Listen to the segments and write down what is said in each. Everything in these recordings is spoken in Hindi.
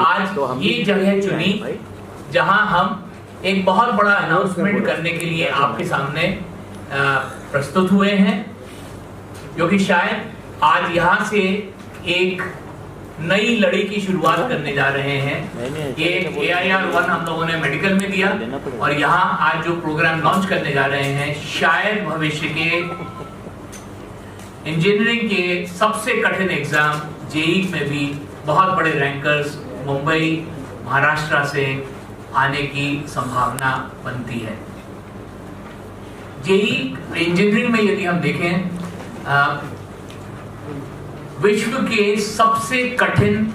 आज ये जगह चुनी जहां हम एक बहुत बड़ा अनाउंसमेंट करने के लिए आपके सामने प्रस्तुत हुए हैं, क्योंकि शायद आज यहाँ से एक नई लड़ी की शुरुआत करने जा रहे हैं। ये AIR-1 हम लोगों ने मेडिकल में दिया और यहाँ आज जो प्रोग्राम लॉन्च करने जा रहे हैं, शायद भविष्य के इंजीनियरिंग के सबसे कठिन एग्जाम JEE में भी बहुत बड़े रैंकर्स मुंबई महाराष्ट्र से आने की संभावना बनती है। JEE इंजीनियरिंग में यदि हम देखें, विश्व के सबसे कठिन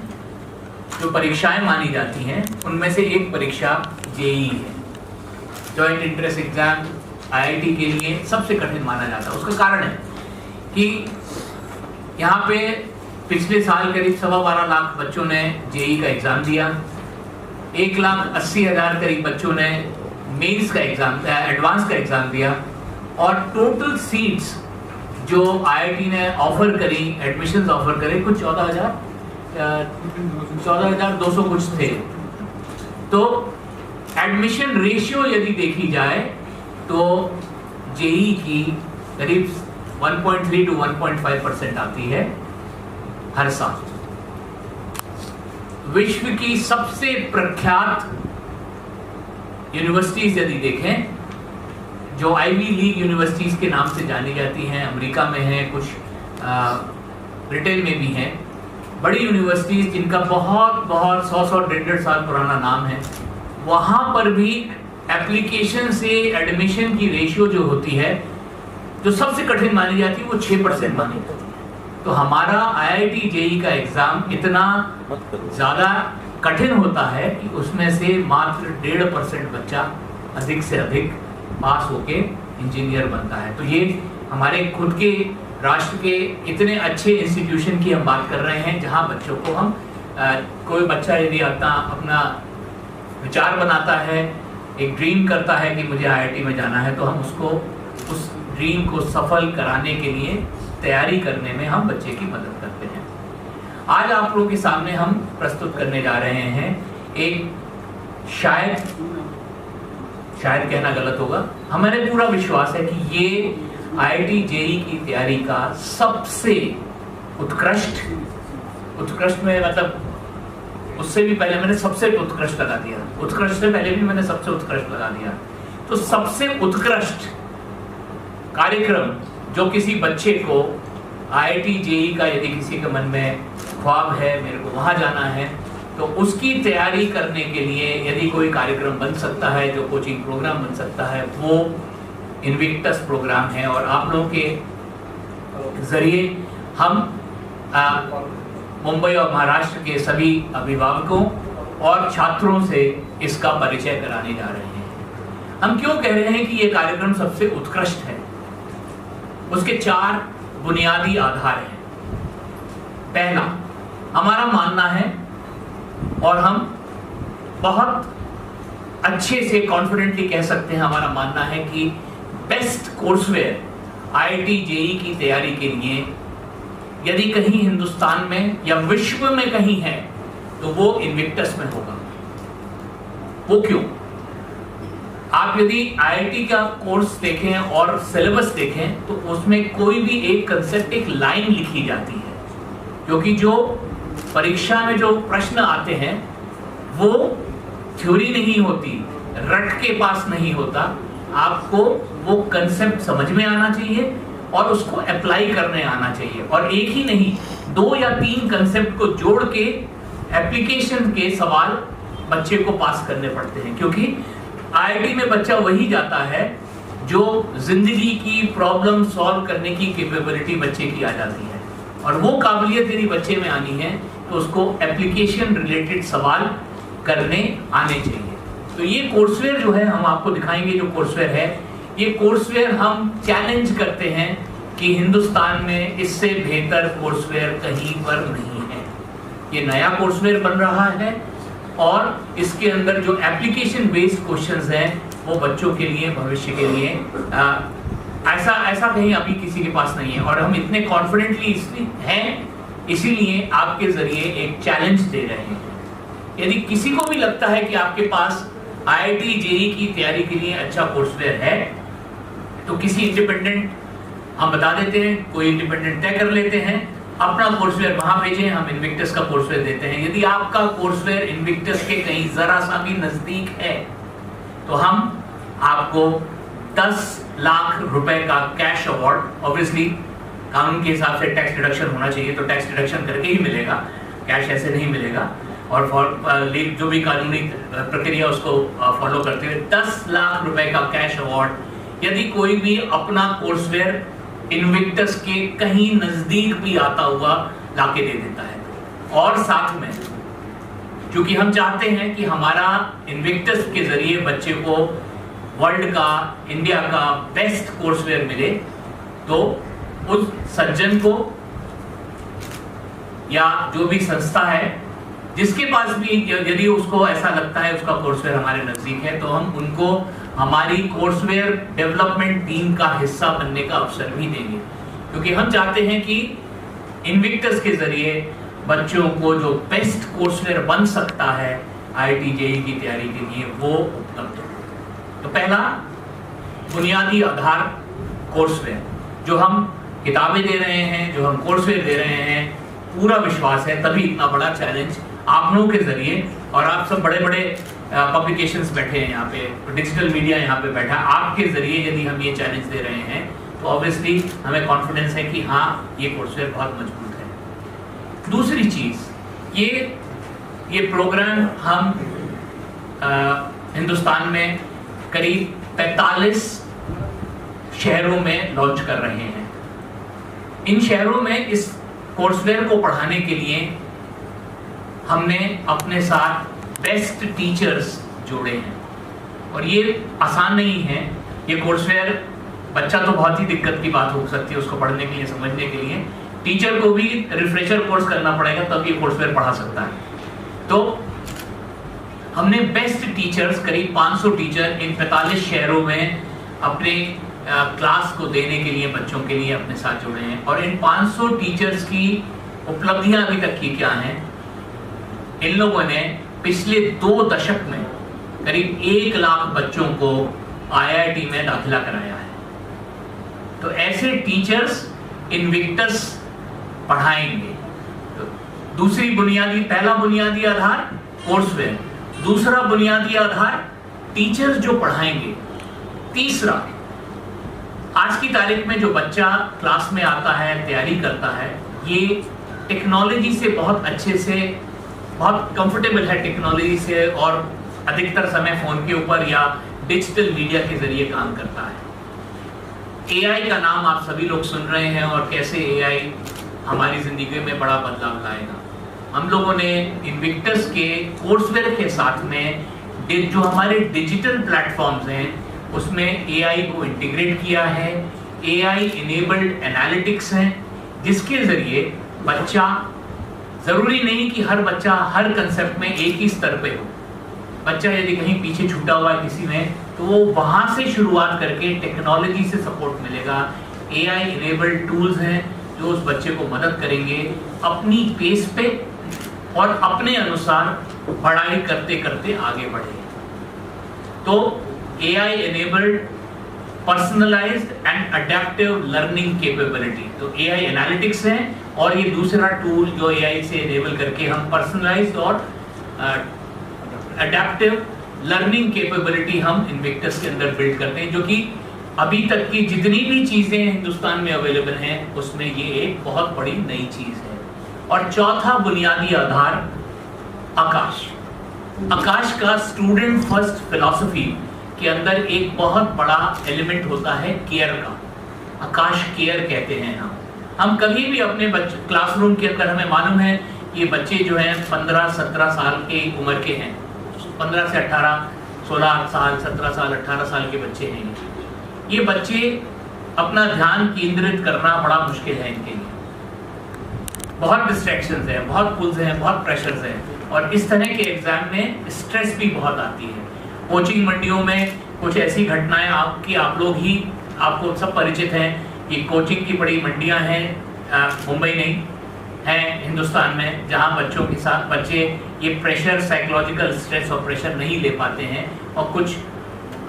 जो परीक्षाएं मानी जाती हैं उनमें से एक परीक्षा JEE है। जॉइंट एंट्रेंस एग्जाम IIT के लिए सबसे कठिन माना जाता है। उसका कारण है कि यहाँ पे पिछले साल करीब 12.25 लाख बच्चों ने JEE का एग्जाम दिया, 1,80,000 करीब बच्चों ने मेंस का एग्जाम, एडवांस का एग्जाम दिया, और टोटल सीट्स जो IIT ने ऑफर करी, एडमिशंस ऑफर करे, कुछ 14,200 कुछ थे। तो एडमिशन रेशियो यदि देखी जाए तो JEE की करीब 1.3 to 1.5% आती है हर साल। विश्व की सबसे प्रख्यात यूनिवर्सिटीज यदि देखें, जो आईवी लीग यूनिवर्सिटीज के नाम से जानी जाती हैं, अमेरिका में हैं, कुछ ब्रिटेन में भी हैं, बड़ी यूनिवर्सिटीज जिनका बहुत 100 150 साल पुराना नाम है, वहां पर भी एप्लीकेशन से एडमिशन की रेशियो जो होती है, जो सबसे कठिन मानी जाती है, वो 6% मानी जाती है। तो हमारा IIT JEE का एग्जाम इतना ज्यादा कठिन होता है कि उसमें से मात्र 1.5% बच्चा अधिक से अधिक पास होके इंजीनियर बनता है। तो ये हमारे खुद के राष्ट्र के इतने अच्छे इंस्टीट्यूशन की हम बात कर रहे हैं, जहां बच्चों को हम कोई बच्चा यदि अपना विचार बनाता है, एक ड्रीम करता है कि मुझे IIT में जाना है, तो हम उसको उस ड्रीम को सफल कराने के लिए तैयारी करने में हम बच्चे की मदद करते हैं। आज आप लोगों के सामने हम प्रस्तुत करने जा रहे हैं एक शायद कहना गलत होगा, हमारे पूरा विश्वास है कि ये IIT JEE की तैयारी का सबसे उत्कृष्ट में, मतलब उससे भी पहले मैंने सबसे उत्कृष्ट लगा दिया, उत्कृष्ट से पहले भी मैंने सबसे उत्कृष्ट लगा दिया। तो सबसे उत्कृष्ट कार्यक्रम जो किसी बच्चे को IIT JEE का यदि किसी के मन में ख्वाब है, मेरे को वहां जाना है, तो उसकी तैयारी करने के लिए यदि कोई कार्यक्रम बन सकता है, जो कोचिंग प्रोग्राम बन सकता है, वो इन्विक्टस प्रोग्राम है। और आप लोगों के जरिए हम मुंबई और महाराष्ट्र के सभी अभिभावकों और छात्रों से इसका परिचय कराने जा रहे हैं। हम क्यों कह रहे हैं कि ये कार्यक्रम सबसे उत्कृष्ट है? उसके 4 बुनियादी आधार हैं। पहला, हमारा मानना है, और हम बहुत अच्छे से कॉन्फिडेंटली कह सकते हैं, हमारा मानना है कि बेस्ट कोर्सवेयर IIT JEE की तैयारी के लिए यदि कहीं हिंदुस्तान में या विश्व में कहीं है तो वो इन्विक्टस में होगा। वो क्यों? आप यदि IIT का कोर्स देखें और सिलेबस देखें तो उसमें कोई भी एक कंसेप्ट, एक लाइन लिखी जाती है, क्योंकि जो परीक्षा में जो प्रश्न आते हैं वो थ्योरी नहीं होती, रट के पास नहीं होता। आपको वो कंसेप्ट समझ में आना चाहिए और उसको अप्लाई करने आना चाहिए, और एक ही नहीं, 2 या 3 कंसेप्ट को जोड़ के एप्लीकेशन के सवाल बच्चे को पास करने पड़ते हैं। क्योंकि IIT में बच्चा वही जाता है जो जिंदगी की प्रॉब्लम सॉल्व करने की कैपेबिलिटी बच्चे की आ जाती है, और वो काबिलियत यदि बच्चे में आनी है तो उसको एप्लीकेशन रिलेटेड सवाल करने आने चाहिए। तो ये कोर्सवेयर जो है, हम आपको दिखाएंगे जो कोर्सवेयर है, ये कोर्सवेयर हम चैलेंज करते हैं कि हिंदुस्तान में इससे बेहतर कोर्सवेयर कहीं पर नहीं है। ये नया कोर्सवेयर बन रहा है और इसके अंदर जो एप्लीकेशन बेस्ड क्वेश्चंस हैं वो बच्चों के लिए, भविष्य के लिए ऐसा कहीं अभी किसी के पास नहीं है। और हम इतने कॉन्फिडेंटली इसलिए हैं, इसीलिए आपके जरिए एक चैलेंज दे रहे हैं। यदि किसी को भी लगता है कि आपके पास IIT JEE की तैयारी के लिए अच्छा कोर्सवेयर है, तो किसी इंडिपेंडेंट हम बता देते हैं, कोई इंडिपेंडेंट तय कर लेते हैं, अपना कोर्सवेयर वहां भेजें, हम इन्विक्टस का कोर्सवेयर देते हैं। यदि आपका कोर्सवेयर इन्विक्टस के कहीं जरा सा भी नजदीक है तो हम आपको 10 लाख रुपए का कैश अवार्ड, ऑब्वियसली कानून के हिसाब से टैक्स डिडक्शन होना चाहिए तो टैक्स डिडक्शन करके ही मिलेगा, कैश ऐसे नहीं मिलेगा, और जो भी कानूनी प्रक्रिया उसको फॉलो करते हुए 10 लाख रुपए का कैश अवार्ड यदि कोई भी अपना कोर्सवेयर इन्विक्टस के कहीं नजदीक भी आता हुआ लाके दे देता है। और साथ में क्योंकि हम चाहते हैं कि हमारा इन्विक्टस के जरिए बच्चे को वर्ल्ड का, इंडिया का बेस्ट कोर्सवेयर मिले, तो उस सज्जन को या जो भी संस्था है जिसके पास भी यदि उसको ऐसा लगता है उसका कोर्सवेयर हमारे नजदीक है, तो हम उनको हमारी कोर्सवेयर डेवलपमेंट टीम का हिस्सा बनने का अवसर भी देंगे, क्योंकि हम चाहते हैं कि इन्विक्टस के जरिए बच्चों को जो बेस्ट कोर्सवेयर बन सकता है IIT JEE की तैयारी के लिए वो उपलब्ध हो। तो पहला बुनियादी आधार कोर्सवेयर, जो हम किताबें दे रहे हैं, जो हम कोर्सवेयर दे रहे हैं, पूरा विश्वास है तभी इतना बड़ा चैलेंज आप लोगों के जरिए, और आप सब बड़े बड़े पब्लिकेशंस बैठे हैं यहाँ पे, डिजिटल मीडिया यहाँ पे बैठा है, आपके जरिए यदि हम ये चैलेंज दे रहे हैं तो ऑब्वियसली हमें कॉन्फिडेंस है कि हाँ ये कोर्सवेयर बहुत मजबूत है। दूसरी चीज, ये प्रोग्राम हम हिंदुस्तान में करीब 45 शहरों में लॉन्च कर रहे हैं। इन शहरों में इस कोर्सवेयर को पढ़ाने के लिए हमने अपने साथ बेस्ट टीचर्स जोड़े हैं, और ये आसान नहीं है। ये कोर्सवेयर, बच्चा तो बहुत ही दिक्कत की बात हो सकती है उसको पढ़ने के लिए, समझने के लिए, टीचर को भी रिफ्रेशर कोर्स करना पड़ेगा तब ये कोर्सवेयर पढ़ा सकता है। तो हमने बेस्ट टीचर्स, करीब 500 टीचर इन 45 शहरों में अपने क्लास को देने के लिए, बच्चों के लिए अपने साथ जोड़े हैं। और इन 500 टीचर्स की उपलब्धियां अभी तक की क्या हैं? इन लोगों ने पिछले 2 दशक में करीब 1 लाख बच्चों को IIT में दाखिला कराया है। तो ऐसे टीचर्स इन्विक्टस पढ़ाएंगे। तो पहला बुनियादी आधार कोर्सवेयर, दूसरा बुनियादी आधार टीचर्स जो पढ़ाएंगे, तीसरा आज की तारीख में जो बच्चा क्लास में आता है, तैयारी करता है, ये टेक्नोलॉजी से बहुत अच्छे से, बहुत कंफर्टेबल है टेक्नोलॉजी से, और अधिकतर समय फोन के ऊपर या डिजिटल मीडिया के जरिए काम करता है। AI का नाम आप सभी लोग सुन रहे हैं, और कैसे AI हमारी जिंदगी में बड़ा बदलाव लाएगा। हम लोगों ने इन्विक्टस के कोर्सवेयर के साथ में जो हमारे डिजिटल प्लेटफॉर्म्स हैं उसमें AI को इंटीग्रेट किया है। AI इनेबल्ड एनालिटिक्स हैं, जिसके जरिए बच्चा, जरूरी नहीं कि हर बच्चा हर कंसेप्ट में एक ही स्तर पे हो। बच्चा यदि कहीं पीछे छूटा हुआ है किसी में, तो वो वहां से शुरुआत करके टेक्नोलॉजी से सपोर्ट मिलेगा। AI इनेबल्ड टूल्स हैं जो उस बच्चे को मदद करेंगे अपनी पेस पे और अपने अनुसार पढ़ाई करते करते आगे बढ़े। तो AI enabled personalized and adaptive learning capability, तो AI एनालिटिक्स है, और ये दूसरा टूल जो AI से enable करके हम personalized और adaptive learning capability हम इन्विक्टस के अंदर बिल्ड करते हैं, जो कि अभी तक की जितनी भी चीजें हिंदुस्तान में अवेलेबल हैं उसमें ये एक बहुत बड़ी नई चीज है। और चौथा बुनियादी आधार आकाश का स्टूडेंट फर्स्ट फिलॉसफी के अंदर एक बहुत बड़ा एलिमेंट होता है केयर का। आकाश केयर कहते हैं हम कभी भी अपने क्लासरूम के अंदर, हमें मालूम है कि बच्चे जो हैं 15-17 साल के उम्र के हैं, 15 से 18, 16 साल, 17 साल, 18 साल के बच्चे हैं। ये बच्चे अपना ध्यान केंद्रित करना बड़ा मुश्किल है इनके लिए। बहुत डिस्ट्रैक्शंस हैं, बहुत पुल्स हैं, बहुत प्रेशर्स हैं, और इस तरह के एग्जाम में स्ट्रेस भी बहुत आती है। कोचिंग मंडियों में कुछ ऐसी घटनाएं आपको सब परिचित हैं कि कोचिंग की बड़ी मंडियां हैं, मुंबई नहीं, हैं हिंदुस्तान में जहां बच्चों के साथ बच्चे ये प्रेशर, साइकोलॉजिकल स्ट्रेस और प्रेशर नहीं ले पाते हैं और कुछ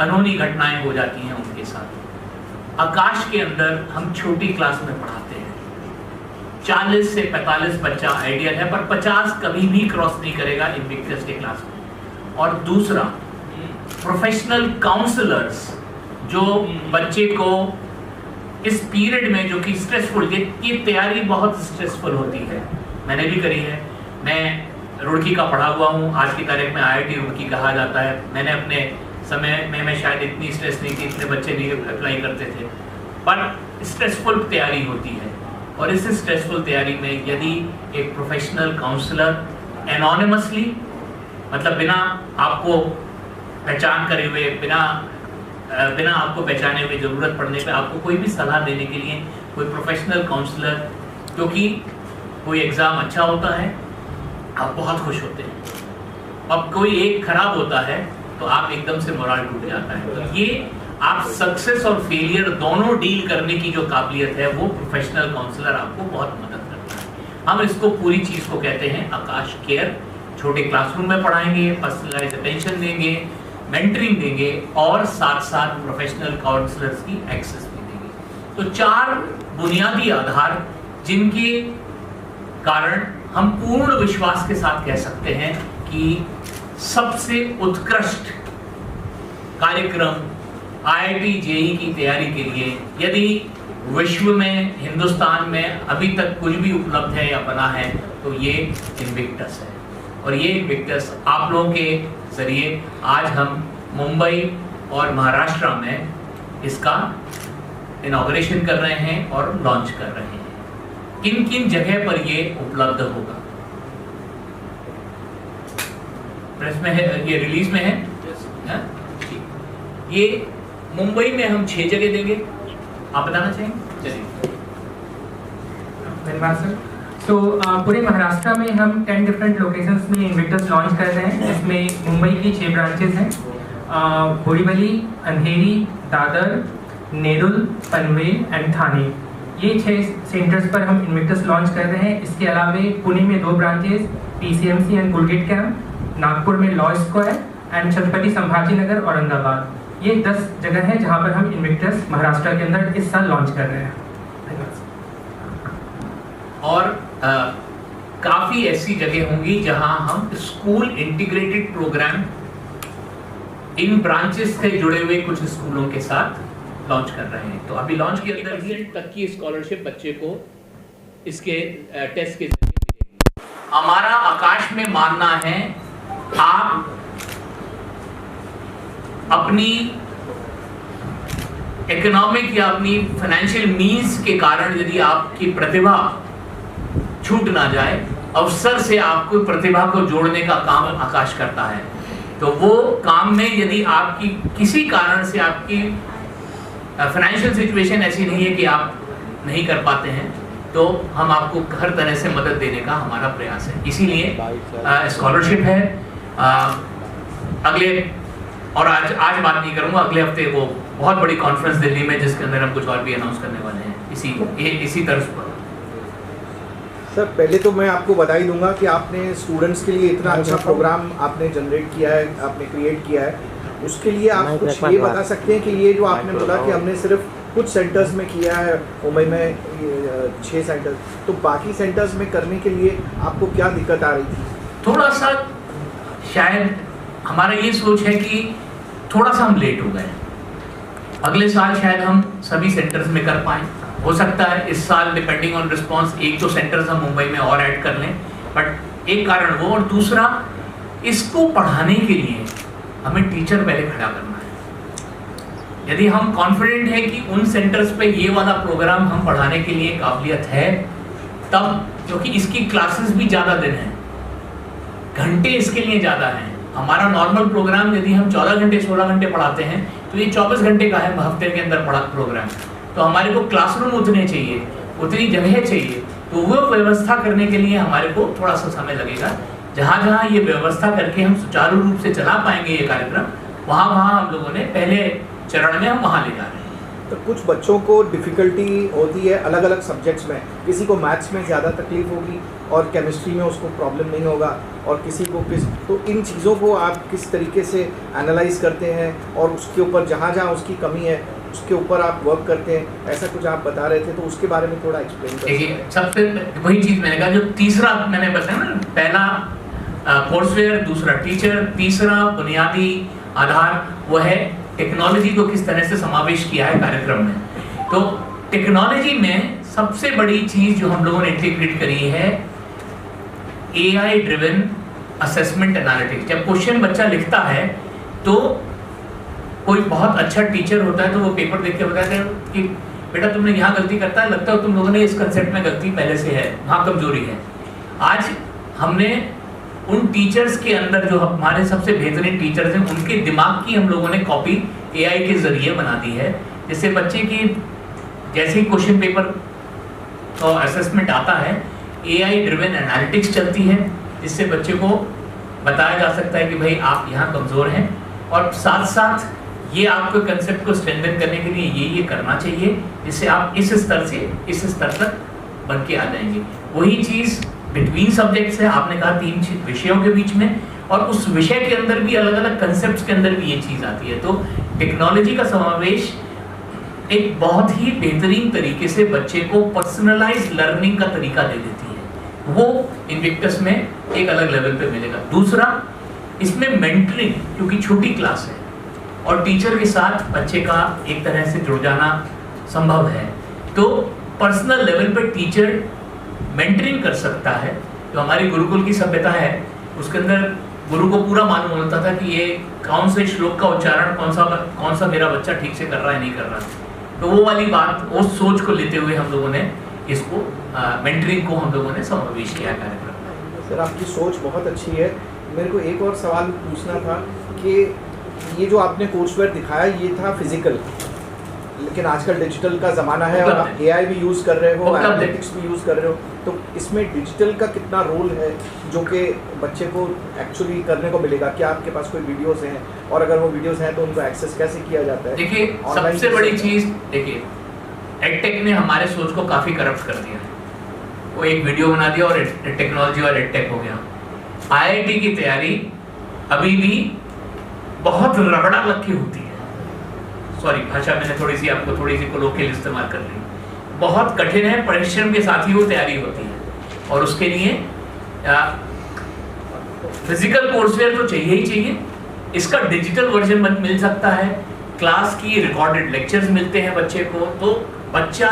अनहोनी घटनाएं हो जाती हैं उनके साथ। आकाश के अंदर हम छोटी क्लास में पढ़ाते हैं, 40 से 45 बच्चा आइडियल है, पर 50 कभी भी क्रॉस नहीं करेगा इनविक्टस के क्लास में। और दूसरा, प्रोफेशनल काउंसलर्स जो बच्चे को इस पीरियड में, जो कि स्ट्रेसफुल, ये तैयारी बहुत स्ट्रेसफुल होती है, मैंने भी करी है। मैं रुड़की का पढ़ा हुआ हूँ, आज की तारीख में IIT रुड़की कहा जाता है। मैंने अपने समय में मैं शायद इतनी स्ट्रेस नहीं थी, इतने बच्चे नहीं अप्लाई करते थे, पर स्ट्रेसफुल तैयारी होती है। और इस स्ट्रेसफुल तैयारी में यदि एक प्रोफेशनल काउंसलर एनोनिमसली, मतलब बिना आपको पहचान करे हुए, बिना आपको पहचाने हुए, ज़रूरत पड़ने पे आपको कोई भी सलाह देने के लिए कोई प्रोफेशनल काउंसलर, क्योंकि कोई एग्ज़ाम अच्छा होता है आप बहुत खुश होते हैं, अब कोई एक खराब होता है तो आप एकदम से मोरल टूट जाता है। तो ये आप सक्सेस और फेलियर दोनों डील करने की जो काबिलियत है वो प्रोफेशनल काउंसलर आपको बहुत मदद करता है। हम इसको पूरी चीज़ को कहते हैं आकाश केयर। छोटे क्लासरूम में पढ़ाएंगे, पर्सनलाइज अटेंशन देंगे, मेंटरिंग देंगे और साथ साथ प्रोफेशनल काउंसलर्स की एक्सेस भी देंगे। तो 4 बुनियादी आधार जिनके कारण हम पूर्ण विश्वास के साथ कह सकते हैं कि सबसे उत्कृष्ट कार्यक्रम IIT JEE की तैयारी के लिए, यदि विश्व में, हिंदुस्तान में अभी तक कुछ भी उपलब्ध है या बना है तो ये इनविक्टस है। और ये इनविक्टस आप लोगों के जरिए आज हम मुंबई और महाराष्ट्र में इसका इनॉग्रेशन कर रहे हैं और लॉन्च कर रहे हैं। किन किन जगह पर ये उपलब्ध होगा? प्रेस में है, ये रिलीज में है। ये मुंबई में हम 6 जगह देंगे, आप बताना चाहेंगे? चलिए। धन्यवाद सर। तो पूरे महाराष्ट्र में हम 10 डिफरेंट लोकेशंस में इनविक्टस लॉन्च कर रहे हैं। इसमें मुंबई की 6 ब्रांचेस हैं, बोरीवली, अंधेरी, दादर, नेरुल, पनवेल एंड थाने। ये 6 सेंटर्स पर हम इनविक्टस लॉन्च कर रहे हैं। इसके अलावा पुणे में 2 branches, PCMC and Colgate camp, Nagpur में law square and Chhatrapati Sambhaji Nagar, Aurangabad. ये 10 जगह हैं जहां पर हम इनविक्टस महाराष्ट्र के अंदर इस साल लॉन्च कर रहे हैं। और काफ़ी ऐसी जगह होंगी जहां हम स्कूल इंटीग्रेटेड प्रोग्राम इन ब्रांचेस से जुड़े हुए कुछ स्कूलों के साथ लॉन्च कर रहे हैं। तो अभी लॉन्च के अंदर ही तक की स्कॉलरशिप बच्चे को इसके टेस्ट के जरिए मिलेगी। हमारा आकाश में मानना है, आप अपनी इकोनॉमिक या अपनी फाइनेंशियल मीन्स के कारण यदि आपकी प्रतिभा छूट ना जाए, अवसर से आपको प्रतिभा को जोड़ने का काम आकाश करता है। तो वो काम में यदि आपकी किसी कारण से आपकी फाइनेंशियल सिचुएशन ऐसी नहीं है कि आप नहीं कर पाते हैं, तो हम आपको हर तरह से मदद देने का हमारा प्रयास है। इसीलिए स्कॉलरशिप है। अगले, और आज बात नहीं करूंगा, अगले हफ्ते वो बहुत बड़ी कॉन्फ्रेंस दिल्ली में जिसके अंदर हम कुछ और भी अनाउंस करने वाले हैं इसी तर्ज पर। सर, पहले तो मैं आपको बधाई दूंगा कि आपने स्टूडेंट्स के लिए इतना अच्छा प्रोग्राम आपने जनरेट किया है, आपने क्रिएट किया है। उसके लिए आप कुछ ये बता सकते हैं कि ये जो आपने बोला कि हमने सिर्फ कुछ सेंटर्स में किया है, मुंबई में 6 सेंटर्स, तो बाकी सेंटर्स में करने के लिए आपको क्या दिक्कत आ रही थी? थोड़ा सा शायद हमारा ये सोच है कि थोड़ा सा हम लेट हो गए। अगले साल शायद हम सभी सेंटर्स में कर पाएँ, हो सकता है इस साल डिपेंडिंग ऑन रिस्पांस 1-2 सेंटर्स हम मुंबई में और ऐड कर लें, बट एक कारण वो, और दूसरा इसको पढ़ाने के लिए हमें टीचर पहले खड़ा करना है। यदि हम कॉन्फिडेंट है कि उन सेंटर्स पे ये वाला प्रोग्राम हम पढ़ाने के लिए काबिलियत है, तब, क्योंकि इसकी क्लासेस भी ज़्यादा दिन हैं, घंटे इसके लिए ज़्यादा हैं। हमारा नॉर्मल प्रोग्राम यदि हम 14 घंटे 16 घंटे पढ़ाते हैं तो ये 24 घंटे का है हफ्ते के अंदर पढ़ा प्रोग्राम। तो हमारे को क्लासरूम उतने चाहिए, उतनी जगह चाहिए, तो वो व्यवस्था करने के लिए हमारे को थोड़ा सा समय लगेगा। जहाँ जहाँ ये व्यवस्था करके हम सुचारू रूप से चला पाएंगे ये कार्यक्रम, वहाँ हम लोगों ने पहले चरण में हम वहाँ ले जा रहे हैं। तो कुछ बच्चों को डिफ़िकल्टी होती है अलग अलग सब्जेक्ट्स में, किसी को मैथ्स में ज़्यादा तकलीफ होगी और केमिस्ट्री में उसको प्रॉब्लम नहीं होगा, और किसी को तो इन चीज़ों को आप किस तरीके से एनालाइज करते हैं और उसके ऊपर जहाँ जहाँ उसकी कमी है उसके ऊपर आप वर्क करते हैं, ऐसा कुछ आप बता रहे थे, तो उसके बारे में थोड़ा एक्सप्लेन करिए। देखिए, सबसे वही चीज़ मैंने कहा, जो तीसरा मैंने बताया ना, पहला कोर्सवेयर, दूसरा टीचर, तीसरा बुनियादी आधार वो है टेक्नोलॉजी को किस तरह से समावेश किया है कार्यक्रम में। तो टेक्नोलॉजी में सबसे बड़ी चीज जो हम लोगों ने इंटीग्रेट करी है AI ड्रिवन असेसमेंट एनालिटिक्स। जब क्वेश्चन बच्चा लिखता है तो कोई बहुत अच्छा टीचर होता है तो वो पेपर देख के बताता है कि बेटा तुमने यहाँ गलती करता है, लगता है तुम लोगों ने इस कंसेप्ट में गलती पहले से है, वहाँ कमजोरी है। आज हमने उन टीचर्स के अंदर जो हमारे सबसे बेहतरीन टीचर्स हैं उनके दिमाग की हम लोगों ने कॉपी AI के जरिए बना दी है, जिससे बच्चे की जैसे ही क्वेश्चन पेपर और असेसमेंट आता है AI ड्रिवन एनालिटिक्स चलती है, जिससे बच्चे को बताया जा सकता है कि भाई आप यहाँ कमज़ोर हैं और साथ साथ ये आपको कंसेप्ट को स्ट्रेंथन करने के लिए ये करना चाहिए, जिससे आप इस स्तर से इस स्तर तक बन के आ जाएंगे। वही चीज़ बिटवीन सब्जेक्ट्स है, आपने कहा 3 विषयों के बीच में, और उस विषय के अंदर भी अलग अलग कंसेप्ट्स के अंदर भी ये चीज़ आती है। तो टेक्नोलॉजी का समावेश एक बहुत ही बेहतरीन तरीके से बच्चे को पर्सनलाइज लर्निंग का तरीका दे देती है, वो इनविक्टस में एक अलग लेवल पे मिलेगा। दूसरा, इसमें मेंटरिंग, क्योंकि छोटी क्लास है और टीचर के साथ बच्चे का एक तरह से जुड़ जाना संभव है, तो पर्सनल लेवल पे टीचर मेंटरिंग कर सकता है। जो हमारी गुरुकुल की सभ्यता है उसके अंदर गुरु को पूरा मालूम होता था कि ये कौन से श्लोक का उच्चारण कौन सा मेरा बच्चा ठीक से कर रहा है नहीं कर रहा, तो वो वाली बात, उस सोच को लेते हुए हम लोगों ने इसको मेंटरिंग को हम लोगों ने समावेश किया कार्यक्रम में। सर आपकी सोच बहुत अच्छी है। मेरे को एक और सवाल पूछना था कि ये जो आपने कोर्सवेयर दिखाया ये था फिजिकल, लेकिन आजकल डिजिटल का ज़माना है और आप AI भी यूज़ कर रहे हो, एनालिटिक्स भी यूज़ कर रहे हो, तो इसमें डिजिटल का कितना रोल है जो कि बच्चे को एक्चुअली करने को मिलेगा? क्या आपके पास कोई वीडियोस हैं, और अगर वो वीडियोस हैं तो उनको एक्सेस कैसे किया जाता है? देखिए, सबसे बड़ी चीज़, देखिए एडटेक ने हमारे सोच को काफ़ी करप्ट कर दिया है। वो एक वीडियो बना दिया और टेक्नोलॉजी और एडटेक हो गया। IIT की तैयारी अभी भी बहुत रगड़ा लग के होती है, सॉरी भाषा मैंने थोड़ी सी कोलोकियल इस्तेमाल कर ली, बहुत कठिन है, परिश्रम के साथ ही वो तैयारी होती है, और उसके लिए फिजिकल कोर्सवेयर तो चाहिए ही चाहिए। इसका डिजिटल वर्जन मिल सकता है, क्लास की रिकॉर्डेड लेक्चर्स मिलते हैं बच्चे को, तो बच्चा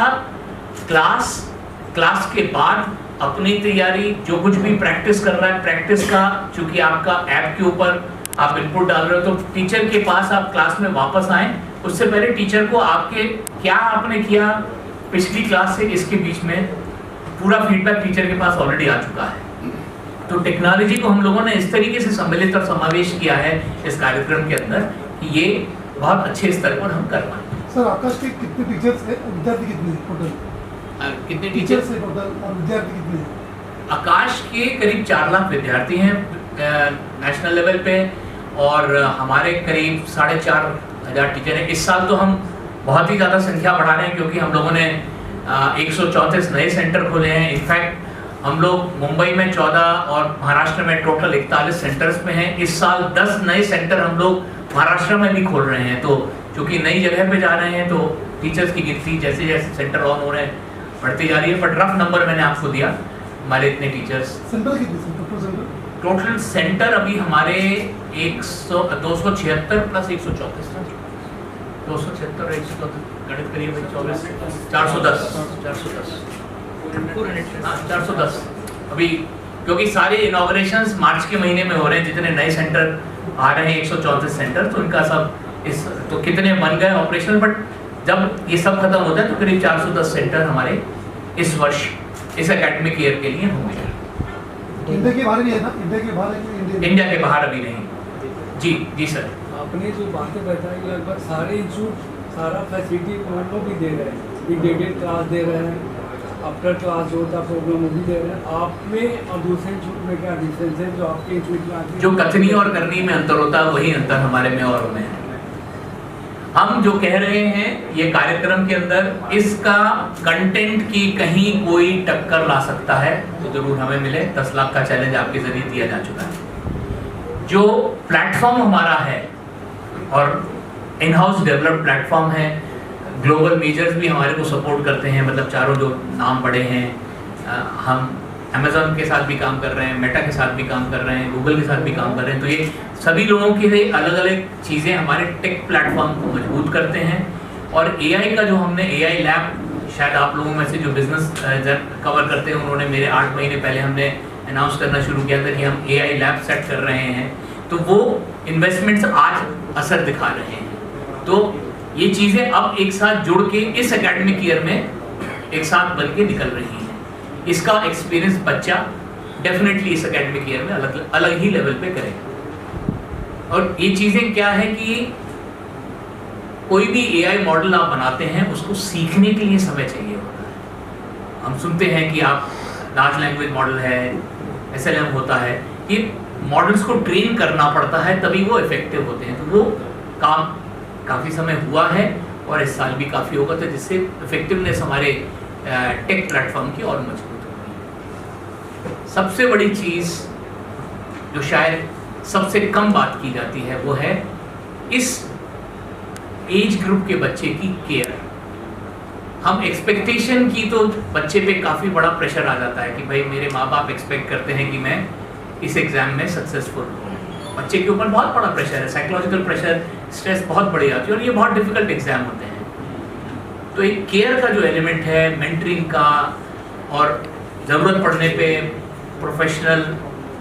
क्लास के बाद अपनी तैयारी जो कुछ भी प्रैक्टिस कर रहा है, प्रैक्टिस का चूंकि आपका ऐप के ऊपर आप इनपुट डाल रहे हो, तो टीचर के पास आप क्लास में वापस आएं, उससे पहले टीचर को आपके क्या आपने किया पिछली क्लास से इसके बीच में पूरा फीडबैक टीचर के पास ऑलरेडी आ चुका है। तो टेक्नोलॉजी को हम लोगों ने इस तरीके से सम्मिलित और समावेश किया है इस कार्यक्रम के अंदर कि ये बहुत अच्छे स्तर पर हम कर पाए। सर आकाश के कितने टीचर्स हैं, विद्यार्थी कितने हैं टोटल? कितने टीचर्स हैं टोटल और विद्यार्थी कितने हैं? आकाश के करीब 4 लाख विद्यार्थी हैं नेशनल लेवल पे, और हमारे करीब 4,500 टीचर हैं। इस साल तो हम बहुत ही ज़्यादा संख्या बढ़ा रहे हैं, क्योंकि हम लोगों ने 134 नए सेंटर खोले हैं। इनफैक्ट हम लोग मुंबई में 14 और महाराष्ट्र में टोटल 41 सेंटर्स में हैं। इस साल 10 नए सेंटर हम लोग महाराष्ट्र में भी खोल रहे हैं। तो चूँकि नई जगह पे जा रहे हैं तो टीचर्स की गिनती जैसे जैसे सेंटर ऑन हो रहे हैं बढ़ती जा रही है, बट रफ नंबर मैंने आपको दिया हमारे इतने टीचर्स। सेंटर कितने टोटल सेंटर अभी हमारे 276 प्लस 134 था, 276 और 134 गणित करिए भाई, 410 अभी, क्योंकि सारे इनॉग्रेशंस मार्च के महीने में हो रहे हैं। जितने नए सेंटर आ रहे हैं 134 सेंटर, तो इनका सब इस तो कितने बन गए ऑपरेशनल, बट जब ये सब खत्म होता है तो करीब 410 सेंटर हमारे इस वर्ष इस एकेडमिक ईयर के लिए होंगे। इंडिया के बाहर भी है ना? इंडिया के बाहर है? इंडिया के बाहर अभी नहीं। जी सर, आपने जो बातें बताई लगभग सारे इंस्टीट्यूट सारा फैसिलिटी वो भी दे रहे हैं, इंटीग्रेटेड क्लास दे रहे हैं, आफ्टर क्लास जो होता प्रोग्राम वो भी दे रहे हैं। आप में और दूसरे इंस्टीट्यूट में क्या डिफरेंस है जो आपके इंस्टीट्यूट में? जो कथनी और करनी में अंतर होता है वही अंतर हमारे में और उनमें है। हम जो कह रहे हैं ये कार्यक्रम के अंदर इसका कंटेंट की कहीं कोई टक्कर ला सकता है तो जरूर हमें मिले। 10 लाख का चैलेंज आपके जरिए दिया जा चुका है। जो प्लेटफॉर्म हमारा है और इन हाउस डेवलप्ड प्लेटफॉर्म है, ग्लोबल मेजर्स भी हमारे को सपोर्ट करते हैं, मतलब चारों जो नाम बड़े हैं, हम अमेजोन के साथ भी काम कर रहे हैं, मेटा के साथ भी काम कर रहे हैं, गूगल के साथ भी काम कर रहे हैं। तो ये सभी लोगों के लिए अलग अलग चीज़ें हमारे टेक प्लेटफॉर्म को मजबूत करते हैं। और एआई का जो हमने एआई लैब, शायद आप लोगों में से जो बिजनेस कवर करते हैं उन्होंने मेरे 8 महीने पहले हमने अनाउंस करना शुरू किया था कि हम एआई लैब सेट कर रहे हैं, तो वो इन्वेस्टमेंट्स आज असर दिखा रहे हैं। तो ये चीज़ें अब एक साथ जुड़ के इस एकेडमिक ईयर में एक साथ बन के निकल रही हैं। इसका एक्सपीरियंस बच्चा डेफिनेटली इस एकेडमिक ईयर में अलग ही लेवल पे करेगा। और ये चीज़ें क्या है कि कोई भी एआई मॉडल आप बनाते हैं उसको सीखने के लिए समय चाहिए होता है। हम सुनते हैं कि आप लार्ज लैंग्वेज मॉडल है, एसएलएम होता है, ये मॉडल्स को ट्रेन करना पड़ता है तभी वो इफेक्टिव होते हैं। तो वो काम काफ़ी समय हुआ है और इस साल भी काफ़ी होगा, तो जिससे इफेक्टिवनेस हमारे टेक प्लेटफॉर्म की और मजबूत होगी। सबसे बड़ी चीज़ जो शायद सबसे कम बात की जाती है वो है इस एज ग्रुप के बच्चे की केयर। हम एक्सपेक्टेशन की तो बच्चे पे काफ़ी बड़ा प्रेशर आ जाता है कि भाई मेरे माँ बाप एक्सपेक्ट करते हैं कि मैं इस एग्ज़ाम में सक्सेसफुल हूँ। बच्चे के ऊपर बहुत बड़ा प्रेशर है, साइकोलॉजिकल प्रेशर, स्ट्रेस बहुत बड़ी आती है और ये बहुत डिफिकल्ट एग्ज़ाम होते हैं। तो एक केयर का जो एलिमेंट है, मेंटरिंग का, और ज़रूरत पड़ने पे प्रोफेशनल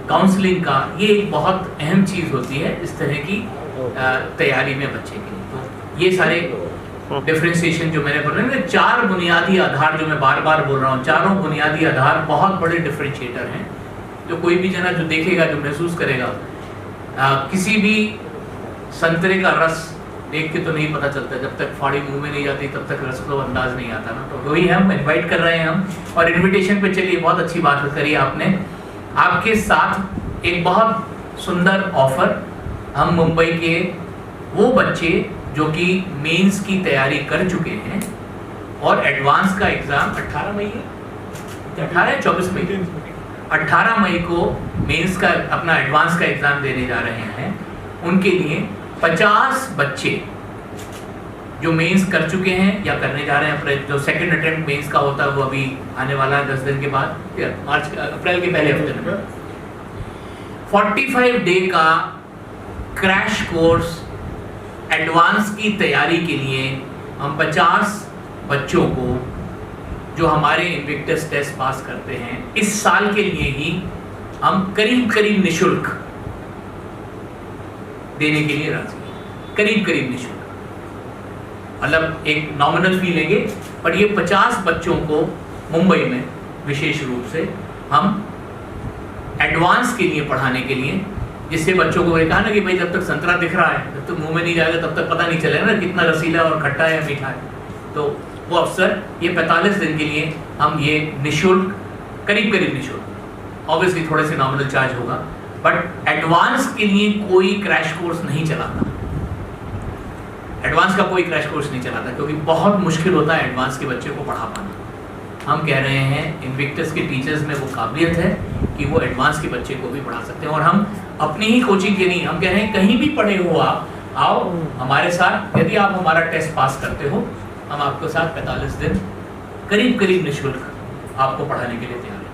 काउंसलिंग का, ये एक बहुत अहम चीज़ होती है इस तरह की तैयारी में बच्चे के लिए। तो ये सारे डिफ्रेंशिएशन जो मैंने बोल रहा हूँ, 4 बुनियादी आधार जो मैं बार बार बोल रहा हूँ, चारों बुनियादी आधार बहुत बड़े डिफ्रेंशिएटर हैं जो कोई भी जना जो देखेगा, जो महसूस करेगा। किसी भी संतरे का रस देख के तो नहीं पता चलता, जब तक फाड़ी मुंह में नहीं जाती तब तक रस को अंदाज नहीं आता ना। तो वही हम इनवाइट कर रहे हैं हम, और इनविटेशन पे चलिए बहुत अच्छी बात करी आपने। आपके साथ एक बहुत सुंदर ऑफर, हम मुंबई के वो बच्चे जो कि मेंस की तैयारी कर चुके हैं और एडवांस का एग्ज़ाम 18 मई है, 18 या 24 मई, 18 मई को मेंस का अपना एडवांस का एग्ज़ाम देने जा रहे हैं, उनके लिए 50 बच्चे जो मेंस कर चुके हैं या करने जा रहे हैं, जो सेकंड अटेम्प्ट मेंस का होता है वो अभी आने वाला है 10 दिन के बाद, अप्रैल के पहले हफ्ते में। 45 डे का क्रैश कोर्स एडवांस की तैयारी के लिए हम 50 बच्चों को जो हमारे इन्विक्टस टेस्ट पास करते हैं इस साल के लिए ही हम करीब निशुल्क देने के लिए राजी हैं। करीब निशुल्क, मतलब एक नॉमिनल फी लेंगे, पर ये 50 बच्चों को मुंबई में विशेष रूप से हम एडवांस के लिए पढ़ाने के लिए, जिससे बच्चों को कहा ना कि भाई जब तक संतरा दिख रहा है, जब तक मुंह में नहीं जाएगा तब तक पता नहीं चलेगा ना कितना रसीला और खट्टा है या मीठा है। तो वो अवसर, ये 45 दिन के लिए हम ये निशुल्क, करीब निशुल्क, ऑब्वियसली थोड़े से नॉमिनल चार्ज होगा, बट एडवांस के लिए कोई क्रैश कोर्स नहीं चलाता। एडवांस का कोई क्रैश कोर्स नहीं चलाता क्योंकि बहुत मुश्किल होता है एडवांस के बच्चे को पढ़ा पाना। हम कह रहे हैं इन्विक्टस के टीचर्स में वो काबिलियत है कि वो एडवांस के बच्चे को भी पढ़ा सकते हैं, और हम अपनी ही कोचिंग के नहीं, हम कह रहे हैं कहीं भी पढ़े हो आप, आओ हमारे साथ। यदि आप हमारा टेस्ट पास करते हो, हम आपके साथ 45 दिन करीब निशुल्क आपको पढ़ाने के लिए तैयार हैं।